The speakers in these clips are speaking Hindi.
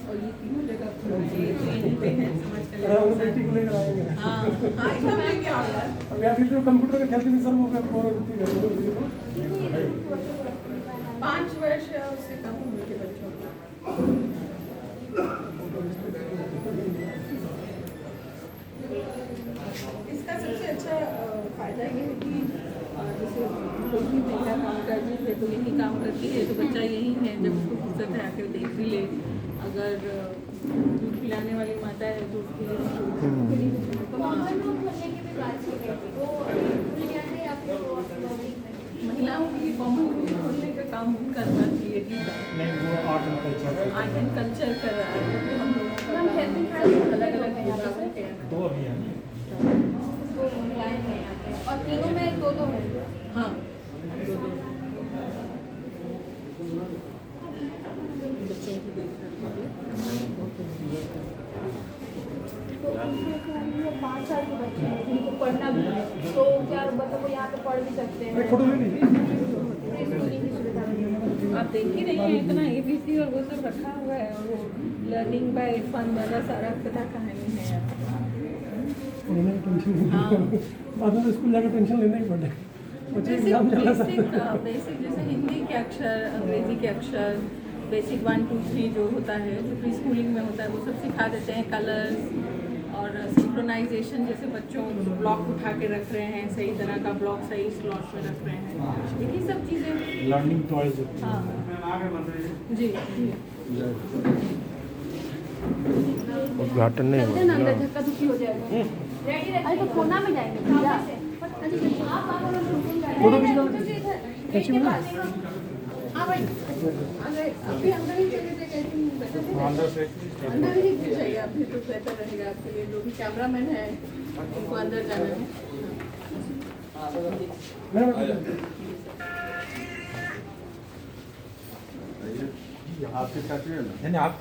और ये तीनों जगह खुला है, ये तो यहीं पे है समाज कल्याण संस्थान। हाँ हाँ एकदम लेके आओ यार। अब या फिर जो कंप्यूटर का खेलते भी सर वो और 5 वर्ष या उससे कम उम्र के बच्चों को। इसका सबसे अच्छा फायदा ये है कि जैसे कोई भी महिला काम कर रही है तो यही काम करती है, तो बच्चा यही है, जब उसको फुर्सत है आकर देख भी ले। अगर दूध पिलाने वाली माता है तो उसके महिलाओं के लिए कॉमन रूम खोलने का काम उनका क्रिएटिव है। नहीं वो आर्ट एंड कल्चर कर रहा है, तो हम लोगों का अलग अलग प्रोग्राम है। दो अभी है और तीनों में दो हैं। हाँ बच्चों की देख तो 5 साल के बच्चे हैं जिनको पढ़ना भी है, तो क्या बच्चों को यहाँ पे पढ़ भी सकते हैं? फोटो ले लीजिए। प्री स्कूलिंग की सुविधा भी है। आप देख ही रही हैं इतना ABC और वो सब रखा हुआ है, और वो लर्निंग बाय फन वाला सारा पता कहानी है यार। उन्होंने टेंशन हाँ। बाद में स्कूल जाकर टेंशन लेना ही पड़े बच्चे एग्जाम चल रहा है। बेसिक जैसे हिंदी के अक्षर, अंग्रेजी के अक्षर, बेसिक 1 2 3 जो होता है, जो प्री स्कूलिंग में होता है वो सब सिखा देते हैं। कलर्स और सिंक्रोनाइजेशन, जैसे बच्चों ब्लॉक उठा के रख रहे हैं, सही तरह का ब्लॉक सही स्लॉट में रख रहे हैं, यही सब चीज़ें लर्निंग टॉयज। हाँ जी जी। उद्घाटन नहीं चलते ना अंदर, धक्का धुक्की हो जाएगा। अरे तो कोना में जाएंगे भैया। फोटो खींचना कैसे मिला? हाँ भाई अभी अंदर ही चले थे, कैसे अंदर से अंदर ही घुस जाइए आप, फिर तो बेहतर रहेगा आपके लिए। जो भी कैमरामैन है उनको अंदर जाना है। आपके साथ में आप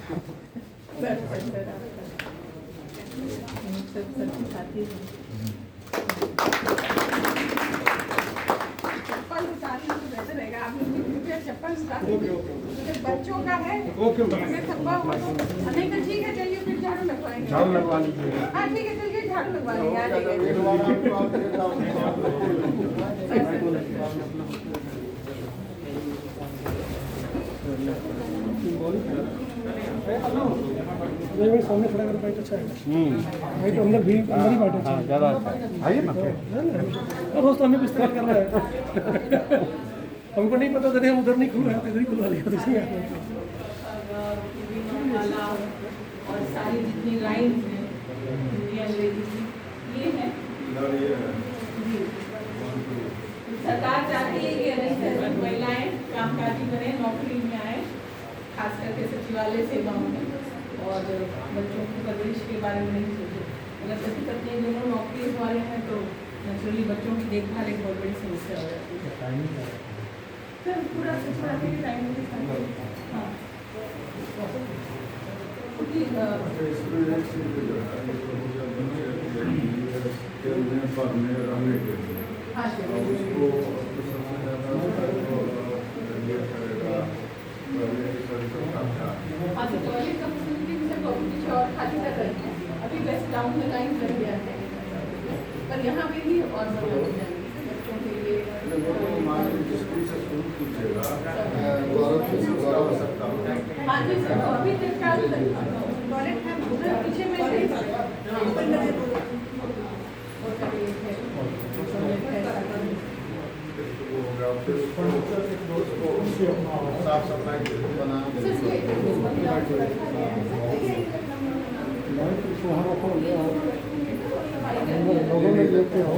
सबके साथी हैं। चप्पल उतारना तो बेहतर रहेगा, आप लोग कृपया चप्पल उतार दीजिए। बच्चों का है अगर थप्पा हुआ तो नहीं तो ठीक है, चलिए फिर झाड़ू लगवाएंगे। झाड़ू लगवा लीजिए। हाँ ठीक है, चलिए झाड़ू लगवा लेंगे। आ जाइए। सामने खड़ा कर बैठ अच्छा है। भाई तो अंदर भी अंदर ही बैठे अच्छा ज़्यादा अच्छा आइए ना। और दोस्त हमें इस्तेमाल कर रहा है। हमको नहीं पता था, हम उधर नहीं खुल रहा था, इधर ही खुलवा लिया माला और सारी जितनी लाइन्स हैं हिंदी अंग्रेजी की, ये है जी। सरकार चाहती है कि अधिक से अधिक महिलाएं कामकाजी बने, नौकरी में आए, खास करके सचिवालय सेवाओं में, और बच्चों की परवरिश के बारे में नहीं सोचे। अगर पति पत्नी दोनों नौकरी वाले हैं तो नेचुरली बच्चों की देखभाल एक बहुत बड़ी समस्या हो जाती है। सर पूरा सचिवालय के टाइम में हाँ हाँ तो टॉयलेट का फैसिलिटी भी सब कुछ और खाली कर रहे हैं। अभी वैसे टाउन में लाइन कर दिया है, पर यहाँ पे भी और बनाए जाएंगे बच्चों के लिए। हाँ जी सर, अभी टॉयलेट है उधर पीछे में साफ सफाई बना लोगों में लेते हो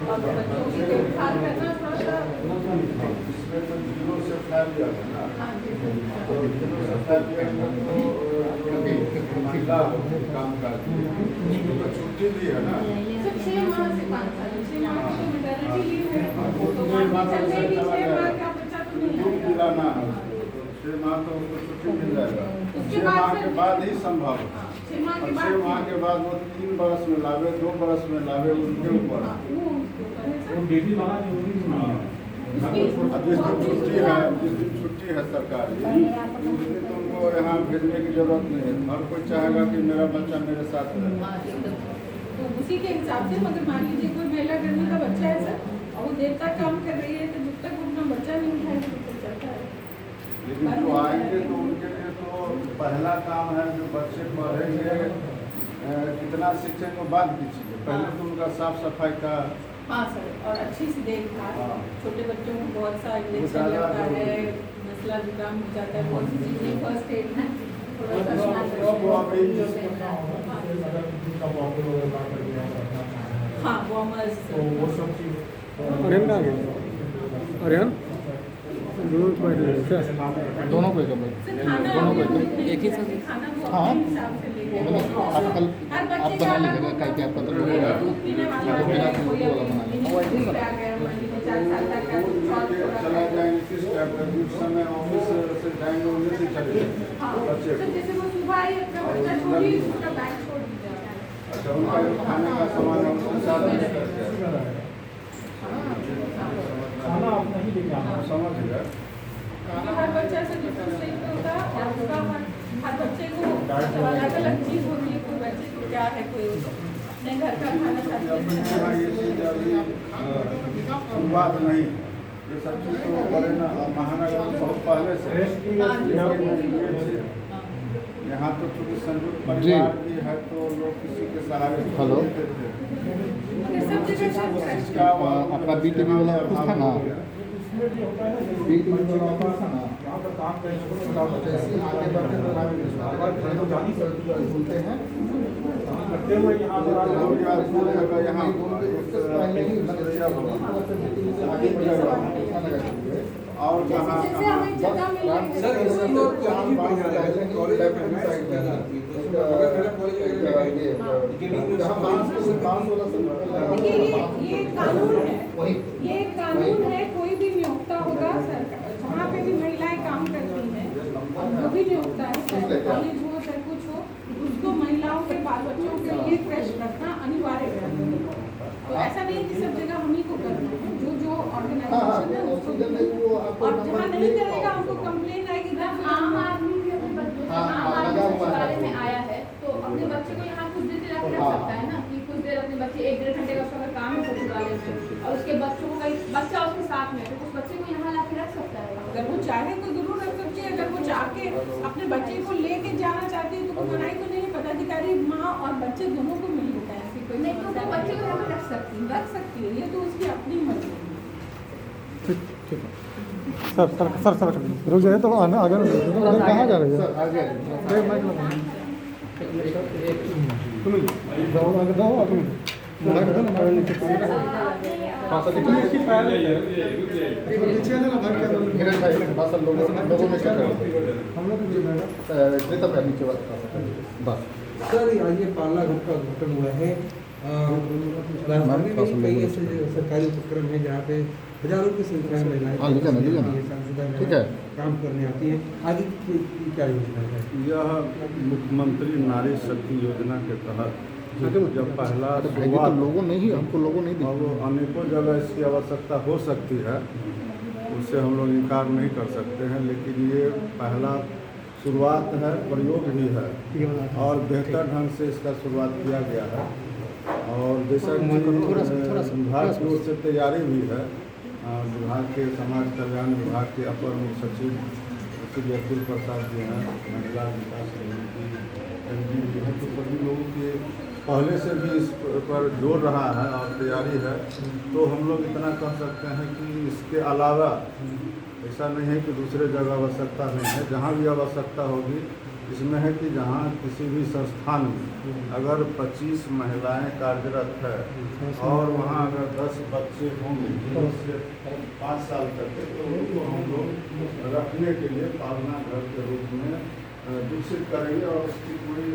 बच्चों की देखभाल करना थोड़ा सा से फैल जाता है ना, तो से फैल महिला काम करती है, उसको तो छुट्टी भी है ना। सिर्फ 6 माह से 5 साल, 6 माह की जो मैटरनिटी लीव है तो मान के चलते भी 6 माह का बच्चा तो नहीं दूध आएगा। पिलाना है, 6 माह तो उसको छुट्टी मिल जाएगा। उसके 6 बाद माह फिर के बाद ही संभव है। 6 माह के और बाद 6 माह के बाद वो 3 बरस में लावे, 2 बरस में लावे, उनके ऊपर हाँ, वो उसके ऊपर है सर। बेबी वाला जरूरी नहीं है। अब जिस दिन छुट्टी है सरकारी, उस दिन तो उनको यहाँ भेजने की जरूरत नहीं है। हर कोई चाहेगा कि मेरा बच्चा मेरे साथ रहे। हाँ, एकदम। तो उसी के हिसाब से मगर मान लीजिए कोई महिला कर्मी का बच्चा है सर और वो देर तक काम कर रही है तो जब तक वो अपना बच्चा नहीं उठाएगी तो चलता है। लेकिन जो आएंगे तो उनके लिए तो पहला काम है जो बच्चे पढ़ेंगे कितना सीखेंगे बाद की चीज़ है। पहले तो उनका साफ सफाई का हाँ सर, और अच्छी सी देखभाल। हाँ। छोटे बच्चों को बहुत सा इंजेक्शन लगता है, नसला जुकाम हो जाता है, बहुत सी चीजें फर्स्ट एड है थोड़ा सा हाँ वॉर्मर्स अरियन कहाँ गया? अरियन दोनों को एकदम एक ही साथ खाना वो हाँ। अपने हिसाब से लेके आप कल हर आप बच्चे बना का लीजिएगा क्या क्या पता दूध पीने वाला आपको है, बिना कोई दूध वाला बना लीजिएगा। यूनिवर्सिटी पे आ गया, मान लीजिए 4 साल तक का कुछ और थोड़ा चला जाएंगे किस टाइप का जिस समय ऑफिस से जाएंगे उन्हें से चले जाएंगे हाँ, बच्चे तो जैसे वो सुबह आई अपना बच्चा छोड़ी उसका बैग छोड़ दीजिए। अच्छा उनका जो खाने का सामान है उनके साथ समझ गए। क्योंकि हर बच्चा से डिफरेंट होता है और उसका हर बच्चे को अलग अलग चीज़ होती है। कोई बच्चे को क्या है, कोई अपने घर का खाना चाहते यहाँ ये चीज़ अभी शुरुआत नहीं, ये सब चीज़ तो बड़े ना महानगर में बहुत पहले से यहाँ तो चूँकि संयुक्त परिवार भी है तो लोग किसी के सहारे हेलो। सब जगह इसका आपका BTV वाला ऑफिस था ना, BTV वाला ऑफिस था ना, जैसे आगे बढ़ते बोलते हैं और कहाँ जैसे हमें जगह मिल रही है देखिए ये कानून है, ये कानून है। कोई भी नियोक्ता होगा सरकार जहाँ पे भी महिलाएं काम करती हैं जो भी नियोक्ता है चाहे कॉलेज हो चाहे कुछ हो उसको महिलाओं के बाल बच्चों के लिए फ्रेश रखना अनिवार्य है। तो ऐसा नहीं कि सब जगह हम ही को करना है, जो जो ऑर्गेनाइजेशन है उसको और जहाँ नहीं करेगा हमको कंप्लेन आएगी आम आदमी भी अपने बच्चों को आम आदमी सचिवालय में आया है तो अपने बच्चे को यहाँ कुछ देर रख सकता है ना कि कुछ देर अपने बच्चे 1-1.5 घंटे का उसका अगर काम है सचिवालय में और उसके बच्चों को कहीं बच्चा उसके साथ में तो उस बच्चे को यहाँ ला के रख सकता है। अगर वो चाहे तो जरूर रख सकती है। अगर वो चाह के अपने बच्चे को लेके जाना चाहती है तो कोई मनाही तो नहीं है। पदाधिकारी माँ और बच्चे दोनों को मिल होता है, ऐसी कोई नहीं तो वो बच्चे को यहाँ पे रख सकती है। ये तो उसकी अपनी मर्जी है। सर रुक जाए तो आगे कहाँ जा रही है? सर ये पाला घर का उद्घाटन हुआ है। राजधानी में कई ऐसे सरकारी उपक्रम है जहाँ पे हजारों की संख्या में महिलाएं ठीक है काम करने आती है। आगे की क्या योजना है? यह मुख्यमंत्री नारी शक्ति योजना के तहत जब पहला भाई तो लोगों नहीं हमको लोगों नहीं और वो अनेकों जगह इसकी आवश्यकता हो सकती है, उससे हम लोग इनकार नहीं कर सकते हैं, लेकिन ये पहला शुरुआत है, प्रयोग ही है और बेहतर ढंग से इसका शुरुआत किया गया है। और जैसा विभाग की ओर से तैयारी भी है, विभाग के समाज कल्याण विभाग के अपर मुख्य सचिव श्री अतुल प्रसाद जी हैं, महिला विकास एमडी जो है, तो सभी लोगों के पहले से भी इस पर जोर रहा है और तैयारी है। तो हम लोग इतना कह सकते हैं कि इसके अलावा ऐसा नहीं है कि दूसरे जगह आवश्यकता नहीं है, जहाँ भी आवश्यकता होगी इसमें है कि जहाँ किसी भी संस्थान में अगर 25 महिलाएं कार्यरत है और वहाँ अगर 10 बच्चे होंगे 0 से 5 साल तक के, तो उनको हम लोग रखने के लिए पालना घर के रूप में विकसित करेंगे और उसकी कोई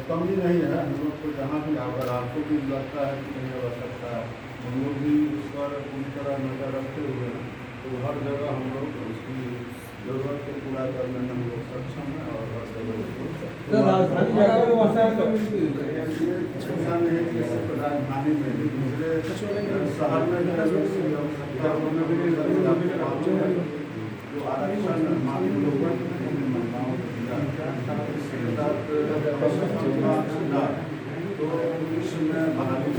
कमी नहीं है। हम लोग को जहाँ भी अगर आपको भी लगता है कि नहीं आवश्यकता है, हम लोग भी उस पर पूरी तरह नजर रखते हुए तो हर जगह हम लोग उसकी जरूरत को पूरा करने में हम लोग सक्षम हैं और हर जगह राजधानी में भी दूसरे शहर में भी जो आरक्षण मानव लोगों तो इसमें बहाली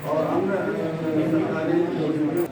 और अन्य सरकारी